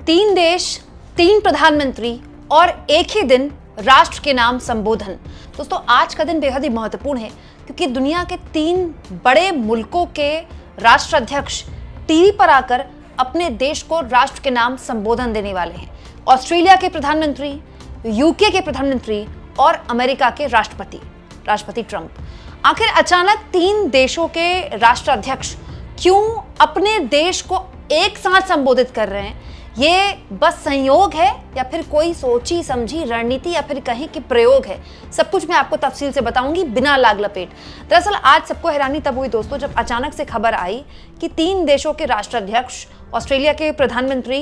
तीन देश, तीन प्रधानमंत्री और एक ही दिन राष्ट्र के नाम संबोधन। दोस्तों आज का दिन बेहद ही महत्वपूर्ण है क्योंकि दुनिया के तीन बड़े मुल्कों के राष्ट्राध्यक्ष टीवी पर आकर अपने देश को राष्ट्र के नाम संबोधन देने वाले हैं। ऑस्ट्रेलिया के प्रधानमंत्री, यूके के प्रधानमंत्री और अमेरिका के राष्ट्रपति ट्रंप। आखिर अचानक तीन देशों के राष्ट्राध्यक्ष क्यों अपने देश को एक साथ संबोधित कर रहे हैं? ये बस संयोग है या फिर कोई सोची समझी रणनीति या फिर कहीं की प्रयोग है? सब कुछ मैं आपको तफसील से बताऊंगी बिना लाग लपेट। दरअसल आज सबको हैरानी तब हुई दोस्तों जब अचानक से खबर आई कि तीन देशों के राष्ट्राध्यक्ष, ऑस्ट्रेलिया के प्रधानमंत्री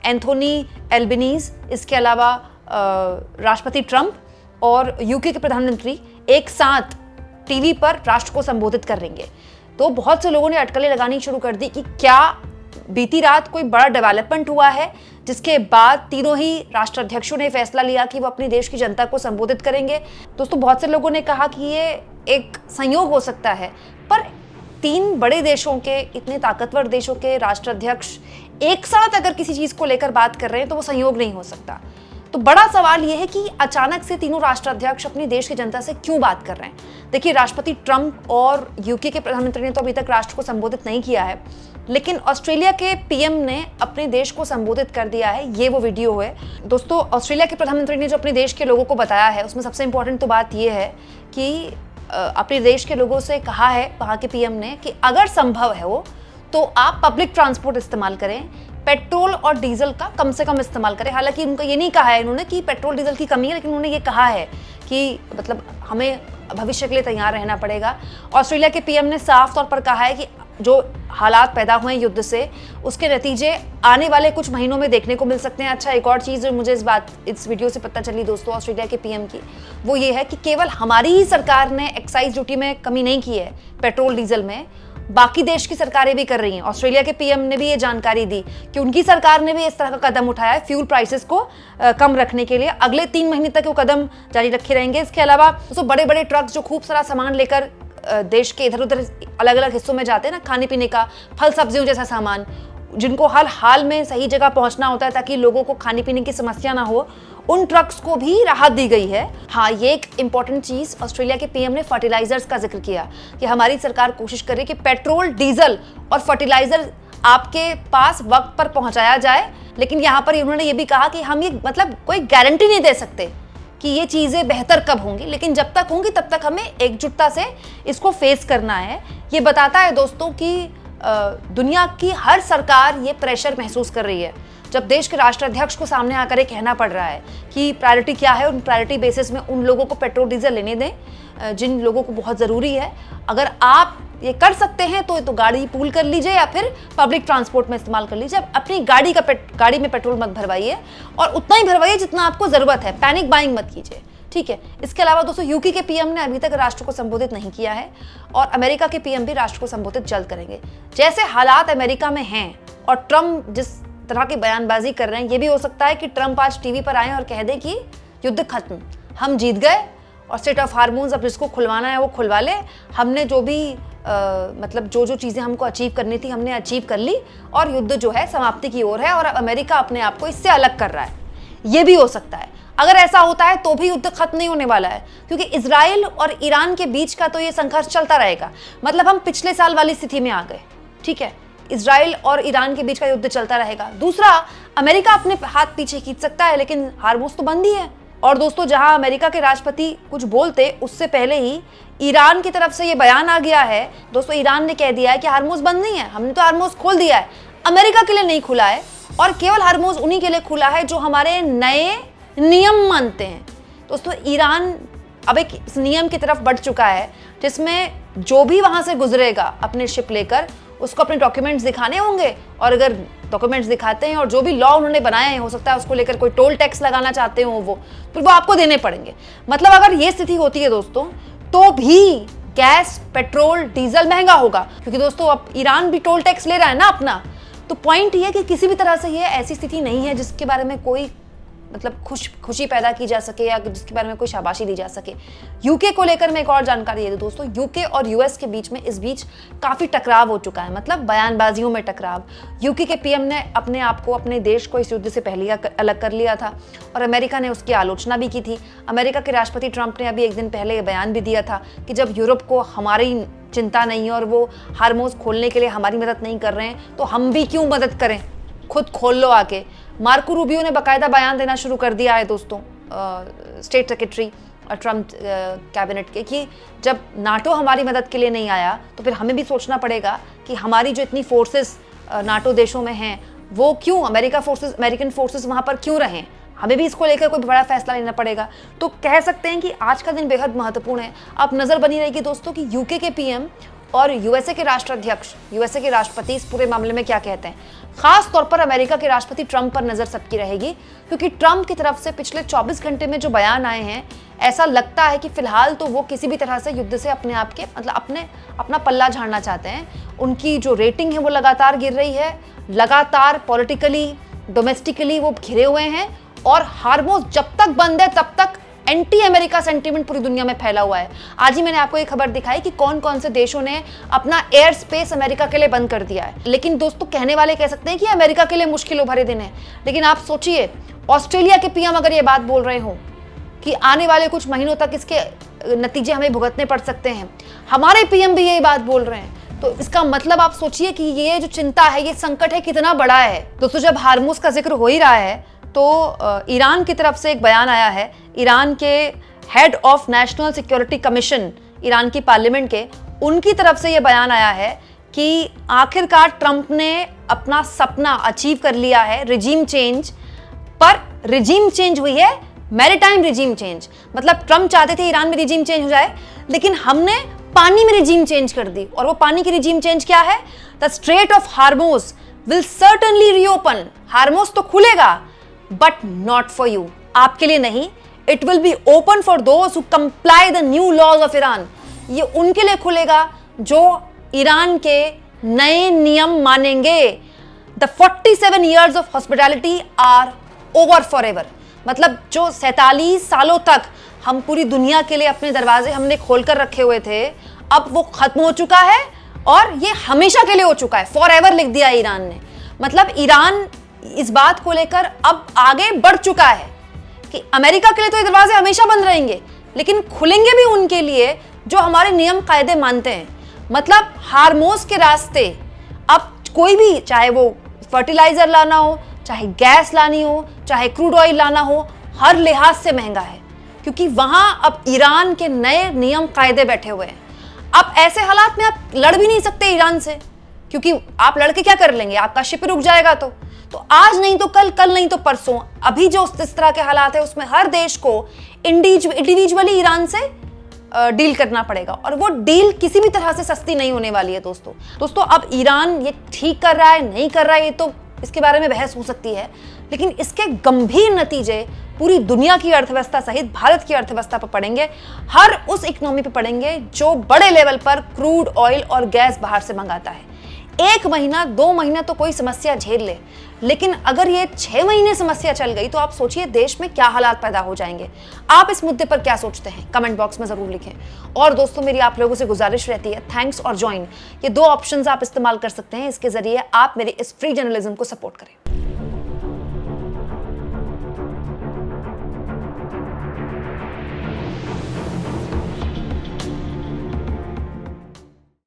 एंथोनी एल्बनीज, इसके अलावा राष्ट्रपति ट्रंप और यूके के प्रधानमंत्री एक साथ टीवी पर राष्ट्र को संबोधित करेंगे। तो बहुत से लोगों ने अटकलें लगानी शुरू कर दी कि क्या बीती रात कोई बड़ा डेवलपमेंट हुआ है जिसके बाद तीनों ही राष्ट्राध्यक्षों ने फैसला लिया कि वो अपने देश की जनता को संबोधित करेंगे। दोस्तों बहुत से लोगों ने कहा कि ये एक संयोग हो सकता है, पर तीन बड़े देशों के, इतने ताकतवर देशों के राष्ट्राध्यक्ष एक साथ अगर किसी चीज को लेकर बात कर रहे हैं तो वो संयोग नहीं हो सकता। तो बड़ा सवाल यह है कि अचानक से तीनों राष्ट्राध्यक्ष अपने देश की जनता से क्यों बात कर रहे हैं। देखिए राष्ट्रपति ट्रंप और यूके के प्रधानमंत्री ने तो अभी तक राष्ट्र को संबोधित नहीं किया है, लेकिन ऑस्ट्रेलिया के पीएम ने अपने देश को संबोधित कर दिया है। ये वो वीडियो है दोस्तों। ऑस्ट्रेलिया के प्रधानमंत्री ने जो अपने देश के लोगों को बताया है उसमें सबसे इंपॉर्टेंट तो बात यह है कि अपने देश के लोगों से कहा है वहाँ के पीएम ने कि अगर संभव है वो तो आप पब्लिक ट्रांसपोर्ट इस्तेमाल करें, पेट्रोल और डीजल का कम से कम इस्तेमाल करें। हालांकि उनका ये नहीं कहा है इन्होंने कि पेट्रोल डीजल की कमी है, लेकिन उन्होंने ये कहा है कि मतलब हमें भविष्य के लिए तैयार रहना पड़ेगा। ऑस्ट्रेलिया के पीएम ने साफ तौर पर कहा है कि जो हालात पैदा हुए हैं युद्ध से, उसके नतीजे आने वाले कुछ महीनों में देखने को मिल सकते हैं। अच्छा, एक और चीज़ मुझे इस वीडियो से पता चली दोस्तों ऑस्ट्रेलिया के पीएम की, वो ये है कि केवल हमारी ही सरकार ने एक्साइज ड्यूटी में कमी नहीं की है पेट्रोल डीजल में, बाकी देश की सरकारें भी कर रही हैं। ऑस्ट्रेलिया के पीएम ने भी ये जानकारी दी कि उनकी सरकार ने भी इस तरह का कदम उठाया है फ्यूल प्राइसेस को कम रखने के लिए। अगले 3 महीने तक वो कदम जारी रखे रहेंगे। इसके अलावा दोस्तों बड़े बड़े ट्रक्स जो खूब सारा सामान लेकर देश के इधर उधर अलग अलग हिस्सों में जाते हैं ना, खाने पीने का, फल सब्जियों जैसा सामान, जिनको हर हाल में सही जगह पहुंचना होता है ताकि लोगों को खाने पीने की समस्या ना हो, उन ट्रक्स को भी राहत दी गई है। हाँ, ये एक इंपॉर्टेंट चीज ऑस्ट्रेलिया के पीएम ने फर्टिलाइजर्स का जिक्र किया कि हमारी सरकार कोशिश करे कि पेट्रोल, डीजल और फर्टिलाइजर आपके पास वक्त पर पहुंचाया जाए। लेकिन यहाँ पर उन्होंने ये भी कहा कि हम ये मतलब कोई गारंटी नहीं दे सकते कि ये चीजें बेहतर कब होंगी, लेकिन जब तक होंगी तब तक हमें एकजुटता से इसको फेस करना है। ये बताता है दोस्तों कि दुनिया की हर सरकार ये प्रेशर महसूस कर रही है जब देश के राष्ट्राध्यक्ष को सामने आकर ये कहना पड़ रहा है कि प्रायोरिटी क्या है। उन प्रायोरिटी बेसिस में उन लोगों को पेट्रोल डीजल लेने दें जिन लोगों को बहुत ज़रूरी है। अगर आप ये कर सकते हैं तो गाड़ी पूल कर लीजिए या फिर पब्लिक ट्रांसपोर्ट में इस्तेमाल कर लीजिए। अपनी गाड़ी में पेट्रोल मत भरवाइए और उतना ही भरवाइए जितना आपको ज़रूरत है। पैनिक बाइंग मत कीजिए, ठीक है। इसके अलावा दोस्तों यूके के पीएम ने अभी तक राष्ट्र को संबोधित नहीं किया है और अमेरिका के पीएम भी राष्ट्र को संबोधित जल्द करेंगे। जैसे हालात अमेरिका में हैं और ट्रंप जिस तरह की बयानबाजी कर रहे हैं, ये भी हो सकता है कि ट्रंप आज टीवी पर आए और कह दें कि युद्ध खत्म, हम जीत गए और स्ट्रेट ऑफ हार्मोन्स अब जिसको खुलवाना है वो खुलवा ले, हमने जो भी मतलब जो चीज़ें हमको अचीव करनी थी हमने अचीव कर ली और युद्ध जो है समाप्ति की ओर है और अमेरिका अपने आप को इससे अलग कर रहा है। ये भी हो सकता है। अगर ऐसा होता है तो भी युद्ध खत्म नहीं होने वाला है क्योंकि इजराइल और ईरान के बीच का तो ये संघर्ष चलता रहेगा। मतलब हम पिछले साल वाली स्थिति में आ गए, ठीक है। इजराइल और ईरान के बीच का युद्ध चलता रहेगा। दूसरा, अमेरिका अपने हाथ पीछे खींच सकता है लेकिन हार्मोज तो बंद ही है। और दोस्तों जहां अमेरिका के राष्ट्रपति कुछ बोलते उससे पहले ही ईरान की तरफ से ये बयान आ गया है दोस्तों। ईरान ने कह दिया है कि हार्मोज बंद नहीं है, हमने तो हार्मोज खोल दिया है, अमेरिका के लिए नहीं खुला है और केवल हार्मोज उन्हीं के लिए खुला है जो हमारे नए नियम मानते हैं। दोस्तों ईरान अब एक नियम की तरफ बढ़ चुका है जिसमें जो भी वहां से गुजरेगा अपने शिप लेकर उसको अपने डॉक्यूमेंट्स दिखाने होंगे और अगर डॉक्यूमेंट्स दिखाते हैं और जो भी लॉ उन्होंने बनाए हैं, हो सकता है उसको लेकर कोई टोल टैक्स लगाना चाहते हो वो, फिर वो आपको देने पड़ेंगे। मतलब अगर ये स्थिति होती है दोस्तों तो भी गैस, पेट्रोल, डीजल महंगा होगा क्योंकि दोस्तों अब ईरान भी टोल टैक्स ले रहा है ना अपना। तो पॉइंट ये है कि किसी भी तरह से ये ऐसी स्थिति नहीं है जिसके बारे में कोई मतलब खुशी पैदा की जा सके या जिसके बारे में कोई शाबाशी दी जा सके। यूके को लेकर मैं एक और जानकारी दे दूं दोस्तों, यूके और यूएस के बीच में इस बीच काफ़ी टकराव हो चुका है, मतलब बयानबाजियों में टकराव। यूके के पीएम ने अपने आप को, अपने देश को इस युद्ध से पहले अलग कर लिया था और अमेरिका ने उसकी आलोचना भी की थी। अमेरिका के राष्ट्रपति ट्रंप ने अभी एक दिन पहले बयान भी दिया था कि जब यूरोप को हमारी चिंता नहीं है और वो हार्मोज खोलने के लिए हमारी मदद नहीं कर रहे हैं तो हम भी क्यों मदद करें, खुद खोल लो आके। मार्को रूबियो ने बाकायदा बयान देना शुरू कर दिया है दोस्तों, स्टेट सेक्रेटरी ट्रम्प कैबिनेट के, कि जब नाटो हमारी मदद के लिए नहीं आया तो फिर हमें भी सोचना पड़ेगा कि हमारी जो इतनी फोर्सेस नाटो देशों में हैं वो क्यों, अमेरिकन फोर्सेस वहाँ पर क्यों रहें, हमें भी इसको लेकर कोई बड़ा फैसला लेना पड़ेगा। तो कह सकते हैं कि आज का दिन बेहद महत्वपूर्ण है। अब नज़र बनी रहेगी दोस्तों कि यूके के पीएम और यूएसए के राष्ट्राध्यक्ष, यूएसए के राष्ट्रपति इस पूरे मामले में क्या कहते हैं। खास तौर पर अमेरिका के राष्ट्रपति ट्रंप पर नजर सबकी रहेगी, क्योंकि ट्रंप की तरफ से पिछले 24 घंटे में जो बयान आए हैं, ऐसा लगता है कि फिलहाल तो वो किसी भी तरह से युद्ध से अपने आप के मतलब अपना पल्ला झाड़ना चाहते हैं। उनकी जो रेटिंग है वो लगातार गिर रही है, लगातार पॉलिटिकली, डोमेस्टिकली वो घिरे हुए हैं और हार्मोज जब तक बंद है तब तक एंटी अमेरिका सेंटीमेंट पूरी दुनिया में फैला हुआ है। आज ही मैंने आपको एक खबर दिखाई कि कौन कौन से देशों ने अपना एयर स्पेस अमेरिका के लिए बंद कर दिया है। लेकिन दोस्तों, कहने वाले कह सकते हैं कि अमेरिका के लिए मुश्किलों भरे दिन है, लेकिन आप सोचिए ऑस्ट्रेलिया के पीएम अगर ये बात बोल रहे हो कि आने वाले कुछ महीनों तक इसके नतीजे हमें भुगतने पड़ सकते हैं, हमारे पीएम भी यही बात बोल रहे हैं, तो इसका मतलब आप सोचिए कि ये जो चिंता है, ये संकट है, कितना बड़ा है। दोस्तों, जब हार्मोज का जिक्र हो ही रहा है तो ईरान की तरफ से एक बयान आया है। ईरान के head of national security commission, Iran की पार्लियामेंट के, उनकी तरफ से ये बयान आया है कि आखिरकार ट्रंप ने अपना सपना अचीव कर लिया है रिजीम चेंज, पर रिजीम चेंज हुई है मैरीटाइम रिजीम चेंज। मतलब ट्रंप चाहते थे ईरान में रिजीम चेंज हो जाए, लेकिन हमने पानी में रिजीम चेंज कर दी। और वो पानी की रिजीम चेंज क्या है? The strait of Hormuz will certainly reopen. Hormuz तो खुलेगा बट नॉट फॉर यू, आपके लिए नहीं। It will be open for those who comply the new laws of Iran. ये उनके लिए खुलेगा जो ईरान के नए नियम मानेंगे। The 47 years of hospitality are over forever. मतलब जो 47 सालों तक हम पूरी दुनिया के लिए अपने दरवाजे हमने खोलकर रखे हुए थे, अब वो खत्म हो चुका है और ये हमेशा के लिए हो चुका है। फॉर एवर लिख दिया ईरान ने। मतलब ईरान इस बात को लेकर अब आगे बढ़ चुका है कि अमेरिका के लिए तो ये दरवाजे हमेशा बंद रहेंगे, लेकिन खुलेंगे भी उनके लिए जो हमारे नियम कायदे मानते हैं। मतलब हार्मोज के रास्ते अब कोई भी, चाहे वो फर्टिलाइजर लाना हो, चाहे गैस लानी हो, चाहे क्रूड ऑयल लाना हो, हर लिहाज से महंगा है, क्योंकि वहां अब ईरान के नए नियम कायदे बैठे हुए हैं। अब ऐसे हालात में आप लड़ भी नहीं सकते ईरान से, क्योंकि आप लड़के क्या कर लेंगे, आपका शिप रुक जाएगा। तो आज नहीं तो कल, कल नहीं तो परसों, अभी जो इस तरह के हालात है उसमें हर देश को इंडिविजुअली ईरान से डील करना पड़ेगा, और वो डील किसी भी तरह से सस्ती नहीं होने वाली है दोस्तों। अब ईरान ये ठीक कर रहा है नहीं कर रहा है, ये तो इसके बारे में बहस हो सकती है, लेकिन इसके गंभीर नतीजे पूरी दुनिया की अर्थव्यवस्था सहित भारत की अर्थव्यवस्था पर पड़ेंगे। हर उस इकोनॉमी पर पड़ेंगे जो बड़े लेवल पर क्रूड ऑयल और गैस बाहर से मंगाता है। 1 महीना 2 महीना तो कोई समस्या झेल ले, लेकिन अगर ये 6 महीने समस्या चल गई तो आप सोचिए देश में क्या हालात पैदा हो जाएंगे। आप इस मुद्दे पर क्या सोचते हैं, कमेंट बॉक्स में जरूर लिखें। और दोस्तों, मेरी आप लोगों से गुजारिश रहती है, थैंक्स और ज्वाइन, ये 2 ऑप्शंस आप इस्तेमाल कर सकते हैं। इसके जरिए आप मेरे इस फ्री जर्नलिज्म को सपोर्ट करें।